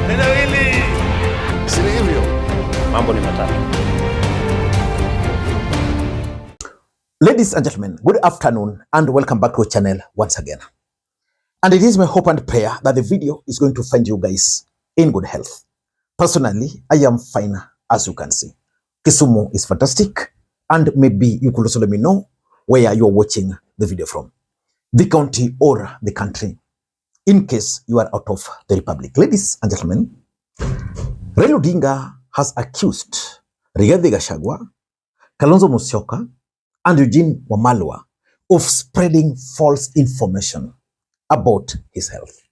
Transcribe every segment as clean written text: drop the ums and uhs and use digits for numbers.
Neno hili si hivyo. Mambo ni matatu. Ladies and gentlemen, good afternoon and welcome back to our channel once again. And it is my hope and prayer that the video is going to find you guys in good health. Personally, I am fine, as you can see. Kisumu is fantastic, and maybe you could also let me know where you are watching the video from, the county or the country, in case you are out of the republic. Ladies and gentlemen, Raila Odinga has accused Rigathi Gachagua, Kalonzo Musyoka, and Eugene Wamalwa of spreading false information about his health.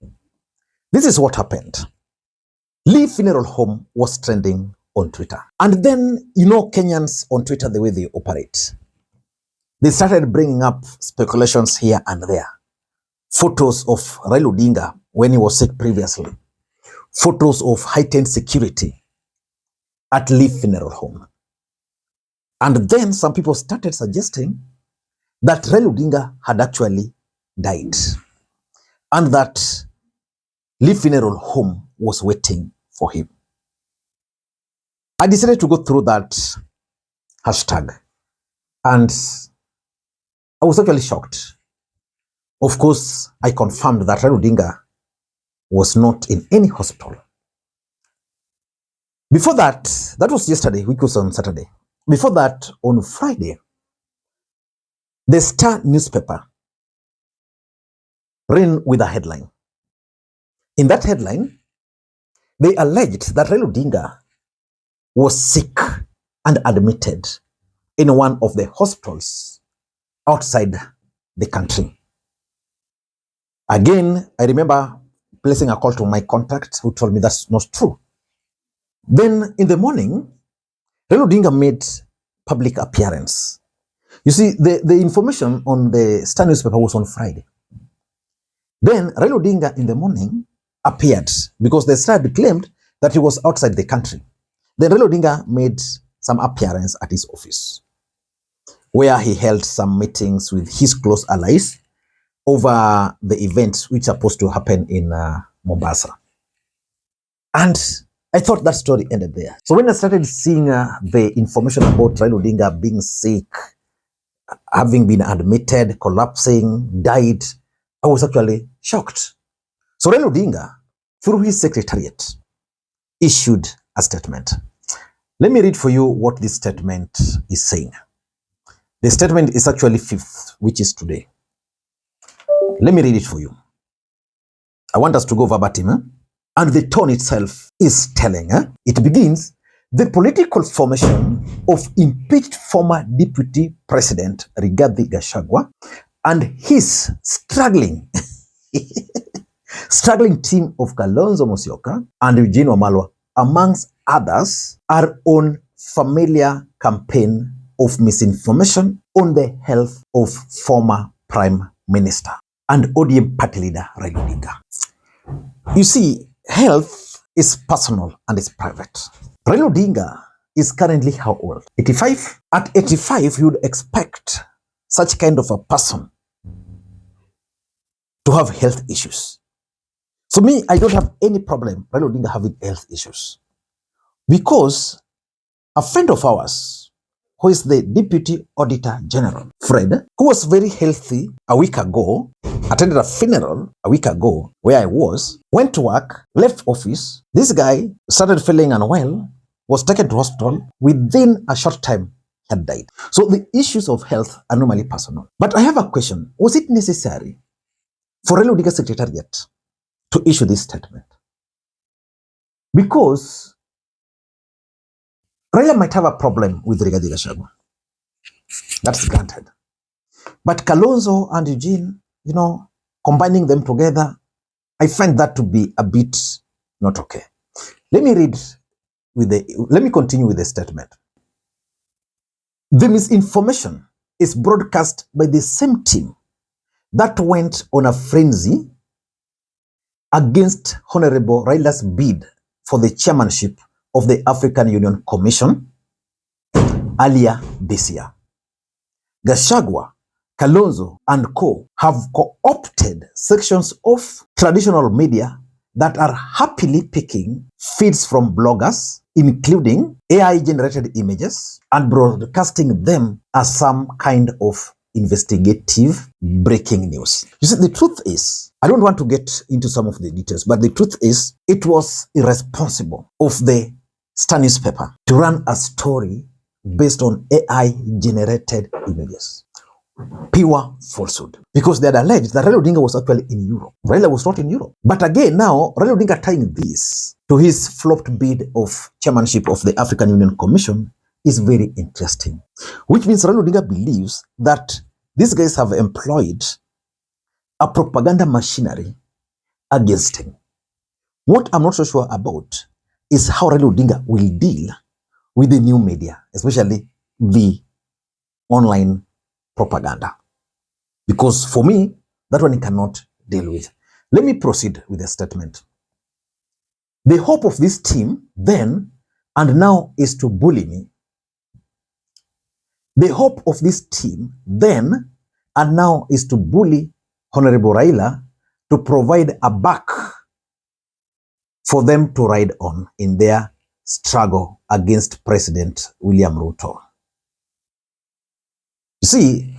This is what happened. Lee Funeral Home was trending on Twitter. And then, you know, Kenyans on Twitter, the way they operate. They started bringing up speculations here and there. Photos of Raila Odinga when he was sick previously. Photos of heightened security at Lee Funeral Home. And then some people started suggesting that Raila Odinga had actually died and that Lee Funeral Home was waiting for him. I decided to go through that hashtag and I was actually shocked. Of course, I confirmed that Raila Odinga was not in any hospital. Before that, that was yesterday, which was on Saturday. Before that, on Friday, the Star newspaper ran with a headline. In that headline, they alleged that Raila Odinga was sick and admitted in one of the hospitals outside the country. Again, I remember placing a call to my contact who told me that's not true. Then in the morning, Raila Odinga made public appearance. You see, the information on the Star newspaper was on Friday. Then Raila Odinga in the morning appeared because the Star claimed that he was outside the country. Then Raila Odinga made some appearance at his office where he held some meetings with his close allies over the events which are supposed to happen in Mombasa. And I thought that story ended there. So when I started seeing the information about Raila Odinga being sick, having been admitted, collapsing, died, I was actually shocked. So Raila Odinga, through his Secretariat, issued a statement. Let me read for you what this statement is saying. The statement is actually 5th, which is today. Let me read it for you. I want us to go verbatim. And the tone itself is telling. It begins, the political formation of impeached former Deputy President Rigathi Gachagua and his struggling team of Kalonzo Musyoka and Eugene Wamalwa, amongst others, are on familiar campaign of misinformation on the health of former Prime Minister and ODM party leader Raila Odinga. You see, health is personal and is private. Raila Odinga is currently how old? 85? At 85, you would expect such kind of a person to have health issues. So me, I don't have any problem Raila Odinga having health issues. Because a friend of ours, who is the Deputy Auditor General, Fred, who was very healthy a week ago, attended a funeral a week ago where I was, went to work, left office. This guy started feeling unwell, was taken to hospital. Within a short time, he had died. So the issues of health are normally personal. But I have a question. Was it necessary for Raila Odinga Secretariat to issue this statement? Because Raila might have a problem with Rigathi Gachagua. That's granted. But Kalonzo and Eugene, you know, combining them together, I find that to be a bit not okay. Let me continue with the statement. The misinformation is broadcast by the same team that went on a frenzy against Honorable Raila's bid for the chairmanship of the African Union Commission earlier this year. Gachagua, Kalonzo and co have co-opted sections of traditional media that are happily picking feeds from bloggers, including AI-generated images, and broadcasting them as some kind of investigative breaking news. You see, the truth is, I don't want to get into some of the details, but the truth is, it was irresponsible of the Star newspaper to run a story based on AI-generated images. Pure falsehood. Because they had alleged that Raila Odinga was actually in Europe. Raila was not in Europe. But again, now, Raila Odinga tying this to his flopped bid of chairmanship of the African Union Commission is very interesting. Which means Raila Odinga believes that these guys have employed a propaganda machinery against him. What I'm not so sure about is how Raila Odinga will deal with the new media, especially the online propaganda. Because for me, that one he cannot deal with. Let me proceed with the statement. The hope of this team then and now is to bully me. The hope of this team then and now is to bully Honorable Raila to provide a back for them to ride on in their struggle against President William Ruto. You see,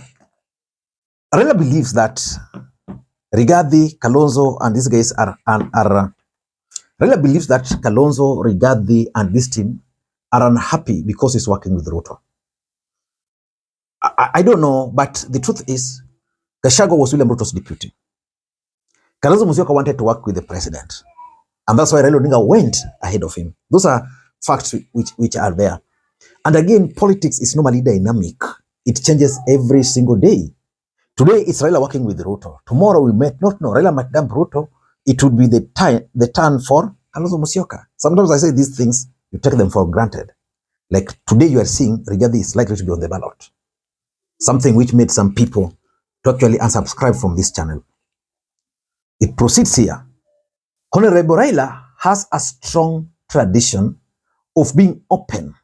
Raila believes that Rigathi, Kalonzo, and these guys Raila believes that Kalonzo, Rigathi, and this team are unhappy because he's working with Ruto. I don't know, but the truth is, Gachagua was William Ruto's deputy. Kalonzo Musyoka wanted to work with the president. And that's why Raila Odinga went ahead of him. Those are facts which are there. And again, politics is normally dynamic. It changes every single day. Today, it's Raila working with Ruto. Tomorrow, we might not know. Raila might dump Ruto. It would be the turn for Kalonzo Musyoka. Sometimes I say these things, you take them for granted. Like today, you are seeing Rigathi is likely to be on the ballot. Something which made some people to actually unsubscribe from this channel. It proceeds here. Honorable Raila has a strong tradition of being open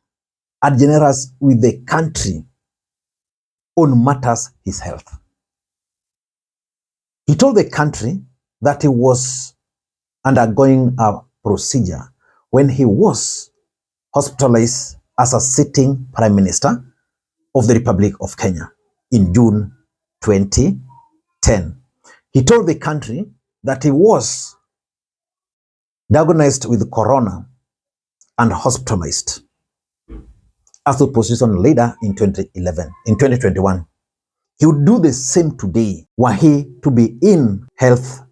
and generous with the country on matters his health. He told the country that he was undergoing a procedure when he was hospitalized as a sitting Prime Minister of the Republic of Kenya in June 2010. He told the country that he was diagnosed with corona and hospitalized as opposition leader in 2021. He would do the same today were he to be in health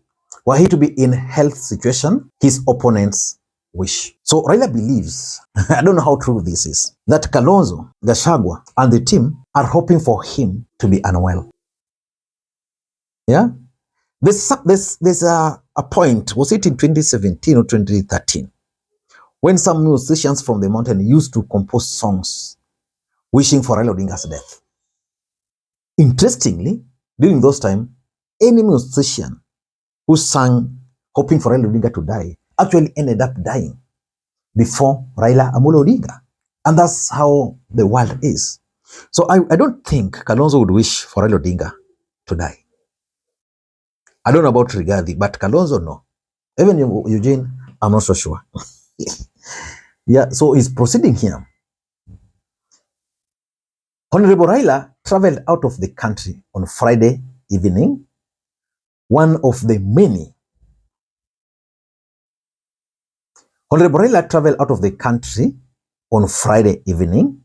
situation his opponents wish. So Raila believes, I don't know how true this is, that Kalonzo, Gachagua, and the team are hoping for him to be unwell. Yeah? There's a point, was it in 2017 or 2013, when some musicians from the mountain used to compose songs wishing for Raila Odinga's death. Interestingly, during those times, any musician who sang hoping for Raila Odinga to die actually ended up dying before Raila Amolo Odinga. And that's how the world is. So I don't think Kalonzo would wish for Raila Odinga to die. I don't know about Rigathi, but Kalonzo, no. Even Eugene, I'm not so sure. Yeah, so he's proceeding here. Honorable Raila traveled out of the country on Friday evening, Honorable Raila traveled out of the country on Friday evening,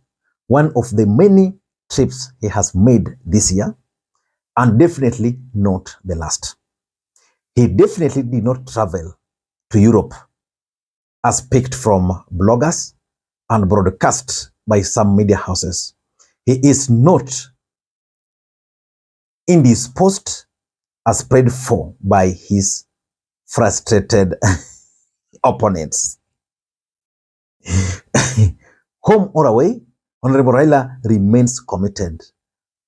one of the many trips he has made this year, and definitely not the last. He definitely did not travel to Europe as picked from bloggers and broadcast by some media houses. He is not indisposed as prayed for by his frustrated opponents. Home or away, Honorable Raila remains committed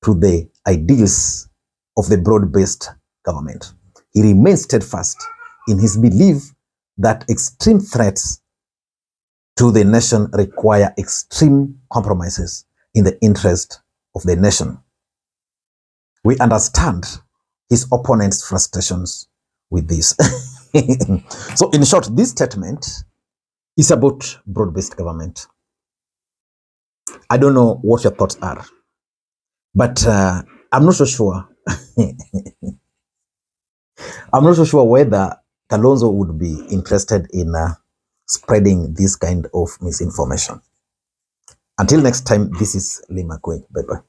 to the ideals of the broad-based government. He remains steadfast in his belief that extreme threats to the nation require extreme compromises in the interest of the nation. We understand his opponent's frustrations with this. So in short, this statement is about broad-based government. I don't know what your thoughts are, but I'm not so sure. I'm not so sure whether Kalonzo would be interested in spreading this kind of misinformation. Until next time, this is Makwiny. Bye-bye.